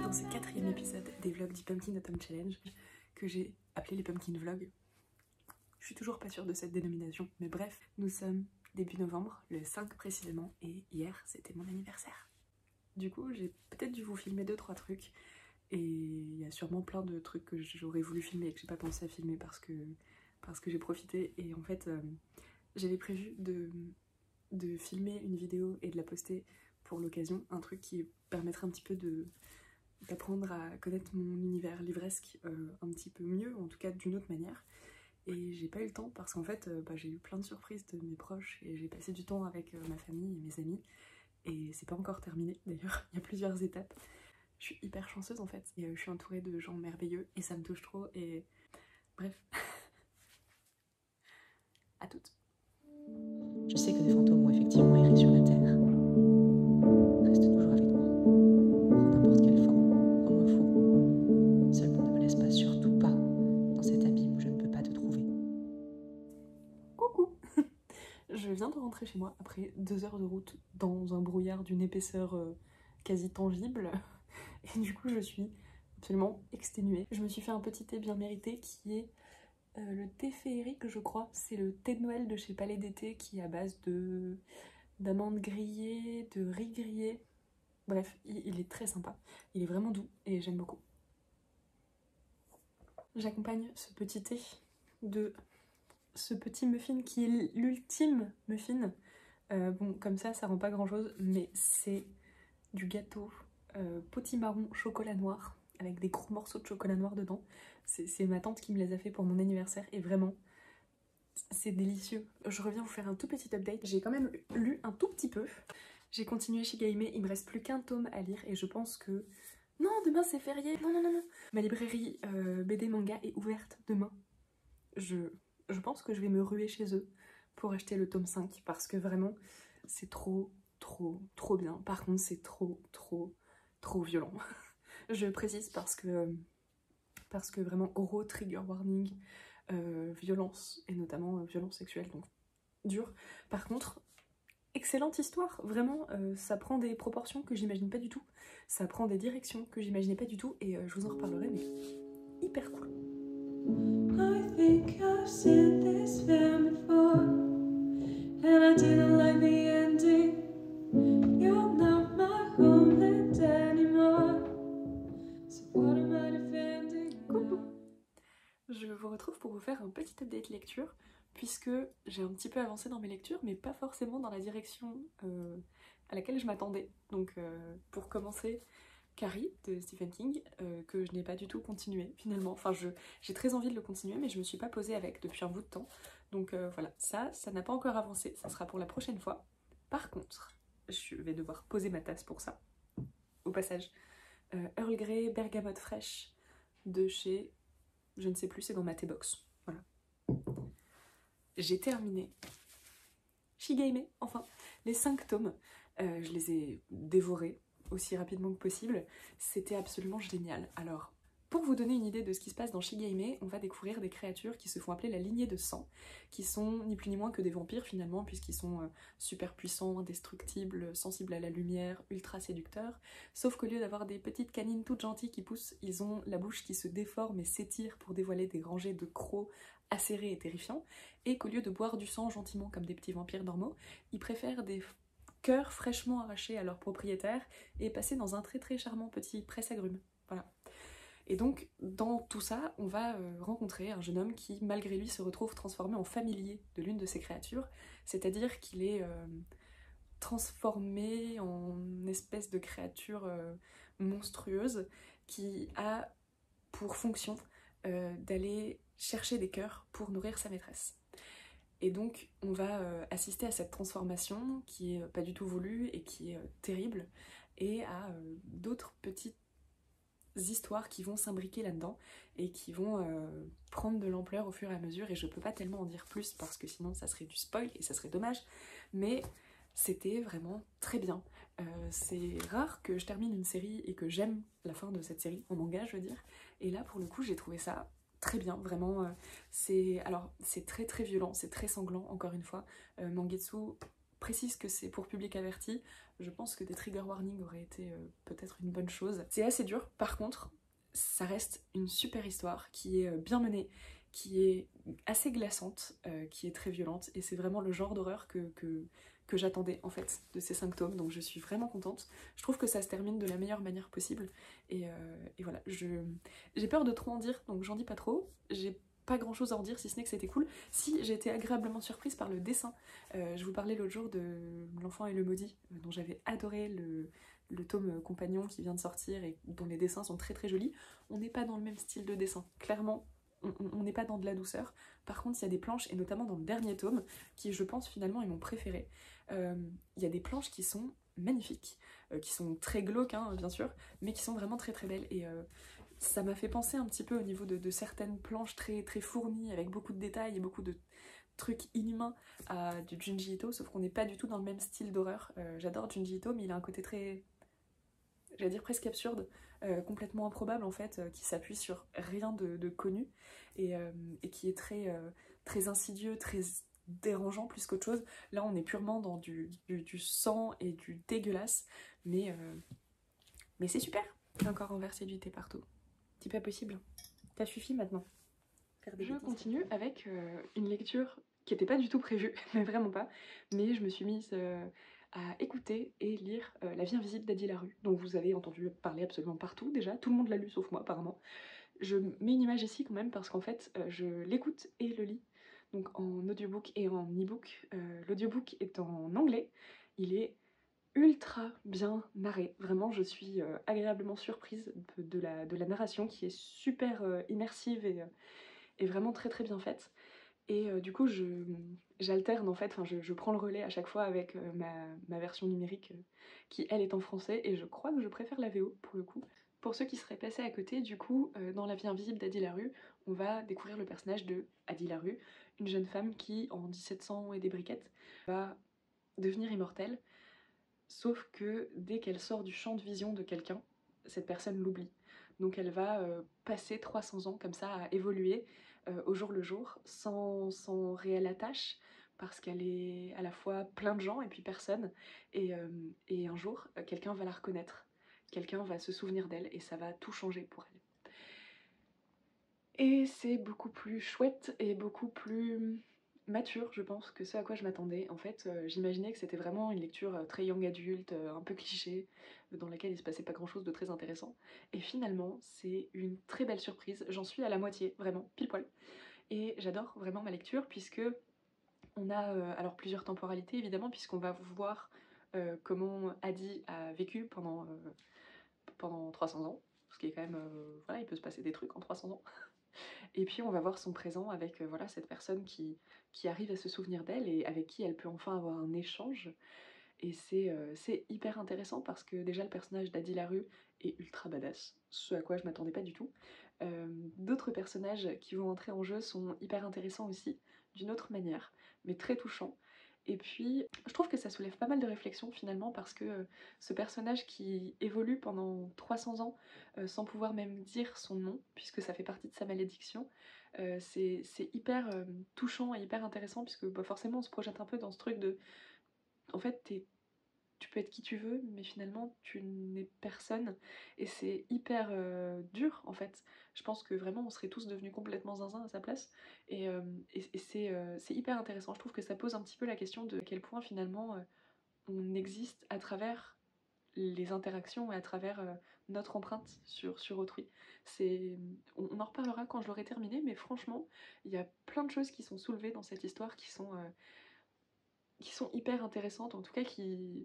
dans ce 4e épisode des vlogs du Pumpkin Autumn Challenge que j'ai appelé les Pumpkin Vlogs. Je suis toujours pas sûre de cette dénomination, mais bref, nous sommes début novembre, le 5 précisément, et hier c'était mon anniversaire. Du coup, j'ai peut-être dû vous filmer 2-3 trucs, et il y a sûrement plein de trucs que j'aurais voulu filmer et que j'ai pas pensé à filmer parce que j'ai profité, et en fait, j'avais prévu de filmer une vidéo et de la poster pour l'occasion, un truc qui permettrait un petit peu d'apprendre à connaître mon univers livresque un petit peu mieux, en tout cas d'une autre manière. Et j'ai pas eu le temps parce qu'en fait j'ai eu plein de surprises de mes proches et j'ai passé du temps avec ma famille et mes amis, et c'est pas encore terminé d'ailleurs, il y a plusieurs étapes. Je suis hyper chanceuse en fait, et je suis entourée de gens merveilleux et ça me touche trop, et bref. À toutes. Je sais que des fantômes ont effectivement erré sur la Terre. Reste toujours avec moi. Prends n'importe quelle forme, rends-moi fou. Seulement ne me laisse pas, surtout pas, dans cet abîme où je ne peux pas te trouver. Coucou. Je viens de rentrer chez moi après 2 heures de route dans un brouillard d'une épaisseur quasi tangible. Et du coup je suis absolument exténuée. Je me suis fait un petit thé bien mérité qui est le thé féerique, je crois. C'est le thé de Noël de chez Palais d'été qui est à base d'amandes grillées, de riz grillé. Bref, il est très sympa. Il est vraiment doux et j'aime beaucoup. J'accompagne ce petit thé de ce petit muffin qui est l'ultime muffin. Bon, comme ça rend pas grand chose, mais c'est du gâteau potimarron chocolat noir avec des gros morceaux de chocolat noir dedans. C'est ma tante qui me les a fait pour mon anniversaire et vraiment c'est délicieux. Je reviens vous faire un tout petit update. J'ai quand même lu un tout petit peu. J'ai continué Shigaime, il me reste plus qu'un tome à lire et je pense que... Non, demain c'est férié, non. Ma librairie BD manga est ouverte demain. Je pense que je vais me ruer chez eux pour acheter le tome 5 parce que vraiment c'est trop bien. Par contre c'est trop violent. Je précise parce que vraiment gros trigger warning, violence, et notamment violence sexuelle, donc dur. Par contre, excellente histoire, vraiment, ça prend des proportions que j'imagine pas du tout, ça prend des directions que j'imaginais pas du tout, et je vous en reparlerai, mais hyper cool. I think I've seen this film before, and I didn't like the ending. You're not my homeland anymore, so what am I defending now? Je vous retrouve pour vous faire un petit update lecture, puisque j'ai un petit peu avancé dans mes lectures, mais pas forcément dans la direction à laquelle je m'attendais. Donc pour commencer, Carrie de Stephen King, que je n'ai pas du tout continué finalement. Enfin j'ai très envie de le continuer, mais je me suis pas posée avec depuis un bout de temps. Donc voilà, ça n'a pas encore avancé, ça sera pour la prochaine fois. Par contre, je vais devoir poser ma tasse pour ça. Au passage, Earl Grey bergamote fraîche de chez... je ne sais plus, c'est dans ma T-box. Voilà. J'ai terminé Shigaime, enfin, les 5 tomes. Je les ai dévorés aussi rapidement que possible. C'était absolument génial. Alors, pour vous donner une idée de ce qui se passe dans Shigaime, on va découvrir des créatures qui se font appeler la lignée de sang, qui sont ni plus ni moins que des vampires finalement, puisqu'ils sont super puissants, indestructibles, sensibles à la lumière, ultra séducteurs, sauf qu'au lieu d'avoir des petites canines toutes gentilles qui poussent, ils ont la bouche qui se déforme et s'étire pour dévoiler des rangées de crocs acérés et terrifiants, et qu'au lieu de boire du sang gentiment comme des petits vampires normaux, ils préfèrent des cœurs fraîchement arrachés à leur propriétaire et passer dans un très charmant petit presse-agrumes. Voilà. Et donc, dans tout ça, on va rencontrer un jeune homme qui, malgré lui, se retrouve transformé en familier de l'une de ces créatures, c'est-à-dire qu'il est transformé en espèce de créature monstrueuse qui a pour fonction d'aller chercher des cœurs pour nourrir sa maîtresse. Et donc, on va assister à cette transformation qui est pas du tout voulue et qui est terrible, et à d'autres petites histoires qui vont s'imbriquer là-dedans et qui vont prendre de l'ampleur au fur et à mesure, et je peux pas tellement en dire plus parce que sinon ça serait du spoil et ça serait dommage, mais c'était vraiment très bien. C'est rare que je termine une série et que j'aime la fin de cette série, en manga je veux dire, et là pour le coup j'ai trouvé ça très bien, vraiment. C'est très violent, c'est très sanglant, encore une fois. Mangetsu précise que c'est pour public averti. je pense que des trigger warnings auraient été peut-être une bonne chose. C'est assez dur, par contre, ça reste une super histoire qui est bien menée, qui est assez glaçante, qui est très violente, et c'est vraiment le genre d'horreur que j'attendais en fait de ces 5 tomes, donc je suis vraiment contente. Je trouve que ça se termine de la meilleure manière possible, et voilà, j'ai peur de trop en dire, donc j'en dis pas trop. J'ai pas grand chose à en dire si ce n'est que c'était cool. Si, j'ai été agréablement surprise par le dessin. Je vous parlais l'autre jour de L'Enfant et le Maudit, dont j'avais adoré le tome compagnon qui vient de sortir et dont les dessins sont très très jolis. On n'est pas dans le même style de dessin, clairement. On n'est pas dans de la douceur. Par contre, il y a des planches, et notamment dans le dernier tome, qui je pense finalement est mon préféré. Il y a des planches qui sont magnifiques, qui sont très glauques hein, bien sûr, mais qui sont vraiment très très belles. Et ça m'a fait penser un petit peu au niveau de certaines planches très, très fournies, avec beaucoup de détails et beaucoup de trucs inhumains à du Junji Ito, sauf qu'on n'est pas du tout dans le même style d'horreur. J'adore Junji Ito, mais il a un côté très, j'allais dire presque absurde, complètement improbable en fait, qui s'appuie sur rien de connu, et qui est très, très insidieux, très dérangeant plus qu'autre chose. Là on est purement dans du sang et du dégueulasse, mais c'est super. Encore renverser du thé partout. C'est pas possible. T'as suffi maintenant. Je continue avec une lecture qui n'était pas du tout prévue, mais vraiment pas. Mais je me suis mise à écouter et lire La vie invisible d'Adi Larue, dont vous avez entendu parler absolument partout déjà. Tout le monde l'a lu sauf moi apparemment. Je mets une image ici quand même parce qu'en fait je l'écoute et le lis, donc en audiobook et en e-book. L'audiobook est en anglais, il est ultra bien narré, vraiment je suis agréablement surprise de la narration qui est super immersive et vraiment très très bien faite. Et du coup j'alterne en fait, enfin je prends le relais à chaque fois avec ma version numérique qui elle est en français, et je crois que je préfère la VO pour le coup. Pour ceux qui seraient passés à côté, du coup, dans La vie invisible d'Adi Larue, on va découvrir le personnage de Adi Larue, une jeune femme qui, en 1700 et des briquettes, va devenir immortelle, sauf que dès qu'elle sort du champ de vision de quelqu'un, cette personne l'oublie. Donc elle va passer 300 ans comme ça à évoluer au jour le jour, sans réelle attache, parce qu'elle est à la fois plein de gens et puis personne, et un jour, quelqu'un va la reconnaître, quelqu'un va se souvenir d'elle, et ça va tout changer pour elle. Et c'est beaucoup plus chouette et beaucoup plus mature, je pense, que ce à quoi je m'attendais. En fait, j'imaginais que c'était vraiment une lecture très young adulte, un peu cliché, dans laquelle il se passait pas grand chose de très intéressant. Et finalement, c'est une très belle surprise. J'en suis à la moitié, vraiment, pile poil. Et j'adore vraiment ma lecture, puisque on a alors plusieurs temporalités, évidemment, puisqu'on va voir comment Adi a vécu pendant 300 ans, ce qui est quand même, voilà, il peut se passer des trucs en 300 ans. Et puis on va voir son présent avec voilà, cette personne qui arrive à se souvenir d'elle et avec qui elle peut enfin avoir un échange. Et c'est hyper intéressant parce que déjà le personnage d'Adi Larue est ultra badass, ce à quoi je m'attendais pas du tout. D'autres personnages qui vont entrer en jeu sont hyper intéressants aussi, d'une autre manière, mais très touchants. Et puis, je trouve que ça soulève pas mal de réflexions finalement, parce que ce personnage qui évolue pendant 300 ans sans pouvoir même dire son nom, puisque ça fait partie de sa malédiction, c'est hyper touchant et hyper intéressant, puisque bah, forcément on se projette un peu dans ce truc de... En fait, tu peux être qui tu veux, mais finalement tu n'es personne, et c'est hyper dur en fait. Je pense que vraiment on serait tous devenus complètement zinzin à sa place, et c'est hyper intéressant. Je trouve que ça pose un petit peu la question de à quel point finalement on existe à travers les interactions et à travers notre empreinte sur autrui. On en reparlera quand je l'aurai terminé, mais franchement, il y a plein de choses qui sont soulevées dans cette histoire qui sont hyper intéressantes, en tout cas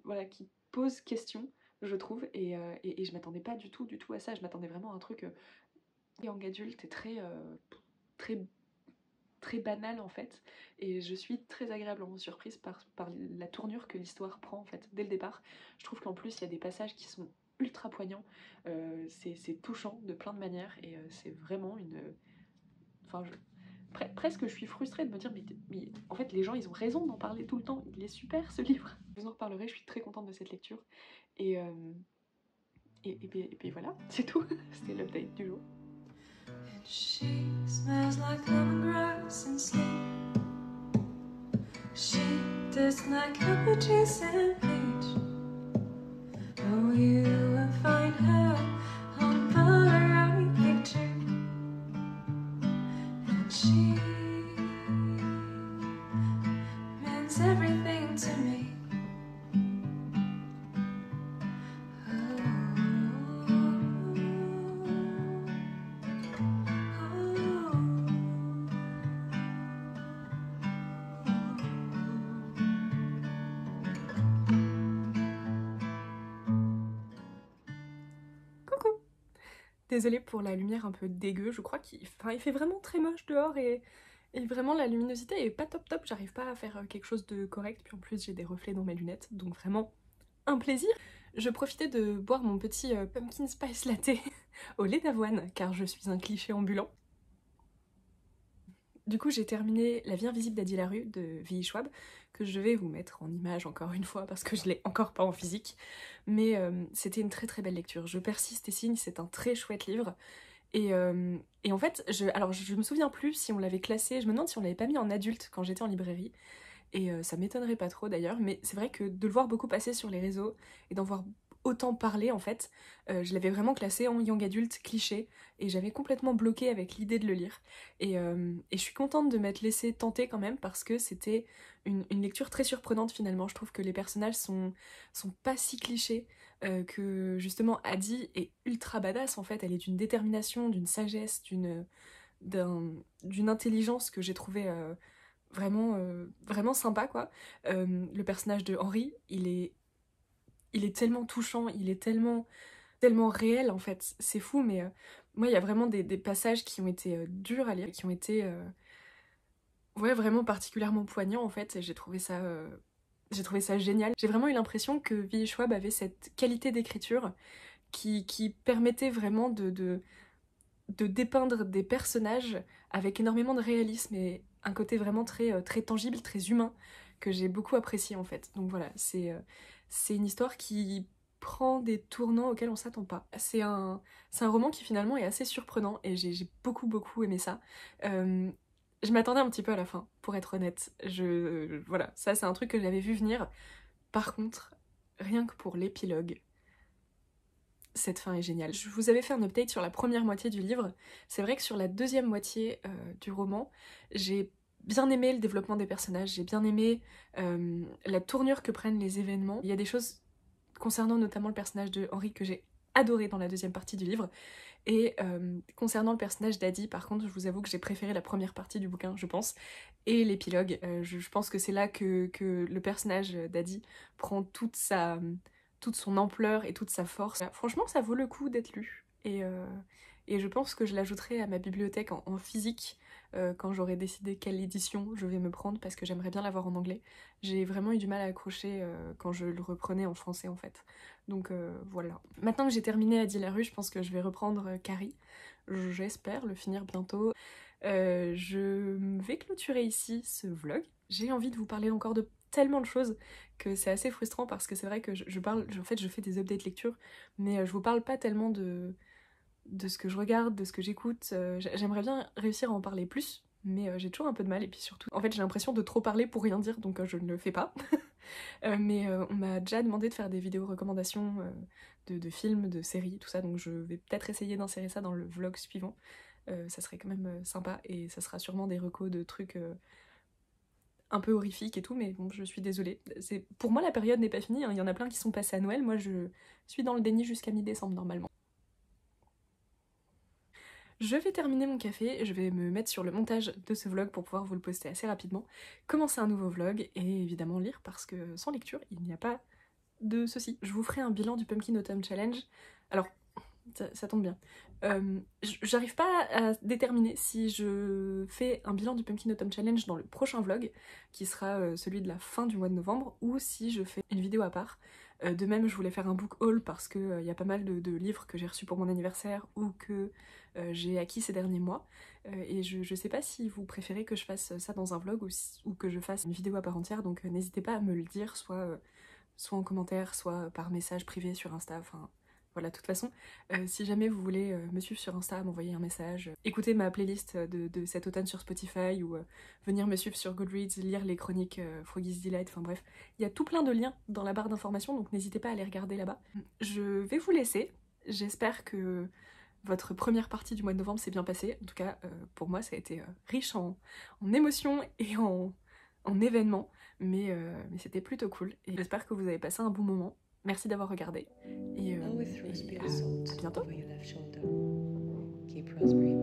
voilà, qui posent question, je trouve, et je m'attendais pas du tout à ça. Je m'attendais vraiment à un truc young adulte et très, très banal en fait, et je suis très agréablement surprise par la tournure que l'histoire prend en fait, dès le départ. Je trouve qu'en plus il y a des passages qui sont ultra poignants, c'est touchant de plein de manières, et c'est vraiment une... Enfin, presque je suis frustrée de me dire mais en fait les gens ils ont raison d'en parler tout le temps, il est super ce livre. Je vous en reparlerai, je suis très contente de cette lecture, et puis voilà, c'est tout. C'était l'update du jour. She smells like lemongrass and sleep. She tastes like apple juice and peach. know you will find her on the right picture, and she means everything to me. Coucou! Désolée pour la lumière un peu dégueu, je crois qu'il il fait vraiment très moche dehors et vraiment la luminosité est pas top top, j'arrive pas à faire quelque chose de correct, puis en plus j'ai des reflets dans mes lunettes, donc vraiment un plaisir. Je profitais de boire mon petit pumpkin spice latte au lait d'avoine, car je suis un cliché ambulant. Du coup, j'ai terminé La vie invisible d'Adi Larue de V.E. Schwab, que je vais vous mettre en image encore une fois parce que je l'ai encore pas en physique. Mais c'était une très très belle lecture. Je persiste et signe, c'est un très chouette livre. Et en fait, alors je me souviens plus si on l'avait classé, je me demande si on l'avait pas mis en adulte quand j'étais en librairie. Et ça m'étonnerait pas trop d'ailleurs, mais c'est vrai que de le voir beaucoup passer sur les réseaux et d'en voir autant parler en fait, je l'avais vraiment classé en young adulte cliché et j'avais complètement bloqué avec l'idée de le lire. Et je suis contente de m'être laissée tenter quand même parce que c'était une lecture très surprenante finalement. Je trouve que les personnages sont pas si clichés, que justement Adi est ultra badass en fait, elle est d'une détermination, d'une sagesse, d'une intelligence que j'ai trouvé vraiment sympa quoi. Le personnage de Henri, il est tellement touchant, il est tellement réel en fait, c'est fou, mais moi il y a vraiment des passages qui ont été durs à lire, qui ont été ouais, vraiment particulièrement poignants en fait, et j'ai trouvé ça génial. J'ai vraiment eu l'impression que V.E. Schwab avait cette qualité d'écriture qui permettait vraiment de dépeindre des personnages avec énormément de réalisme et un côté vraiment très tangible, très humain, que j'ai beaucoup apprécié en fait. Donc voilà, c'est une histoire qui prend des tournants auxquels on s'attend pas. C'est un roman qui finalement est assez surprenant et j'ai beaucoup aimé ça. Je m'attendais un petit peu à la fin, pour être honnête. Voilà, ça c'est un truc que j'avais vu venir. Par contre, rien que pour l'épilogue, cette fin est géniale. Je vous avais fait un update sur la première moitié du livre. C'est vrai que sur la deuxième moitié du roman, j'ai bien aimé le développement des personnages, j'ai bien aimé la tournure que prennent les événements. Il y a des choses concernant notamment le personnage de Henri que j'ai adoré dans la deuxième partie du livre. Et concernant le personnage d'Adi, par contre, je vous avoue que j'ai préféré la première partie du bouquin, je pense, et l'épilogue. Je pense que c'est là que le personnage d'Adi prend toute son ampleur et toute sa force. Franchement, ça vaut le coup d'être lu. Et je pense que je l'ajouterai à ma bibliothèque en physique quand j'aurai décidé quelle édition je vais me prendre, parce que j'aimerais bien l'avoir en anglais. J'ai vraiment eu du mal à accrocher quand je le reprenais en français en fait. Donc voilà. Maintenant que j'ai terminé Adi Larue, je pense que je vais reprendre Carrie. J'espère le finir bientôt. Je vais clôturer ici ce vlog. J'ai envie de vous parler encore de tellement de choses que c'est assez frustrant parce que c'est vrai que en fait je fais des updates lecture, mais je vous parle pas tellement de ce que je regarde, de ce que j'écoute. J'aimerais bien réussir à en parler plus, mais j'ai toujours un peu de mal, et puis surtout, en fait j'ai l'impression de trop parler pour rien dire, donc je ne le fais pas. Mais on m'a déjà demandé de faire des vidéos recommandations de films, de séries, tout ça, donc je vais peut-être essayer d'insérer ça dans le vlog suivant. Ça serait quand même sympa, et ça sera sûrement des recos de trucs un peu horrifiques et tout, mais bon, je suis désolée. Pour moi, la période n'est pas finie, hein. Il y en a plein qui sont passés à Noël, moi je suis dans le déni jusqu'à mi-décembre normalement. Je vais terminer mon café, je vais me mettre sur le montage de ce vlog pour pouvoir vous le poster assez rapidement, commencer un nouveau vlog et évidemment lire, parce que sans lecture, il n'y a pas de ceci. Je vous ferai un bilan du Pumpkin Autumn Challenge. Alors, ça tombe bien. J'arrive pas à déterminer si je fais un bilan du Pumpkin Autumn Challenge dans le prochain vlog, qui sera celui de la fin du mois de novembre, ou si je fais une vidéo à part. De même, je voulais faire un book haul parce que y a pas mal de livres que j'ai reçus pour mon anniversaire ou que j'ai acquis ces derniers mois. Et je sais pas si vous préférez que je fasse ça dans un vlog ou que je fasse une vidéo à part entière, donc n'hésitez pas à me le dire, soit en commentaire, soit par message privé sur Insta, enfin Voilà, de toute façon, si jamais vous voulez me suivre sur Insta, m'envoyer un message, écouter ma playlist de cet automne sur Spotify ou venir me suivre sur Goodreads, lire les chroniques Froggy's Delight, enfin bref, il y a tout plein de liens dans la barre d'informations, donc n'hésitez pas à les regarder là-bas. Je vais vous laisser, j'espère que votre première partie du mois de novembre s'est bien passée. En tout cas, pour moi, ça a été riche en émotions et en événements, mais c'était plutôt cool. Et j'espère que vous avez passé un bon moment. Merci d'avoir regardé. Et à bientôt. Raspberry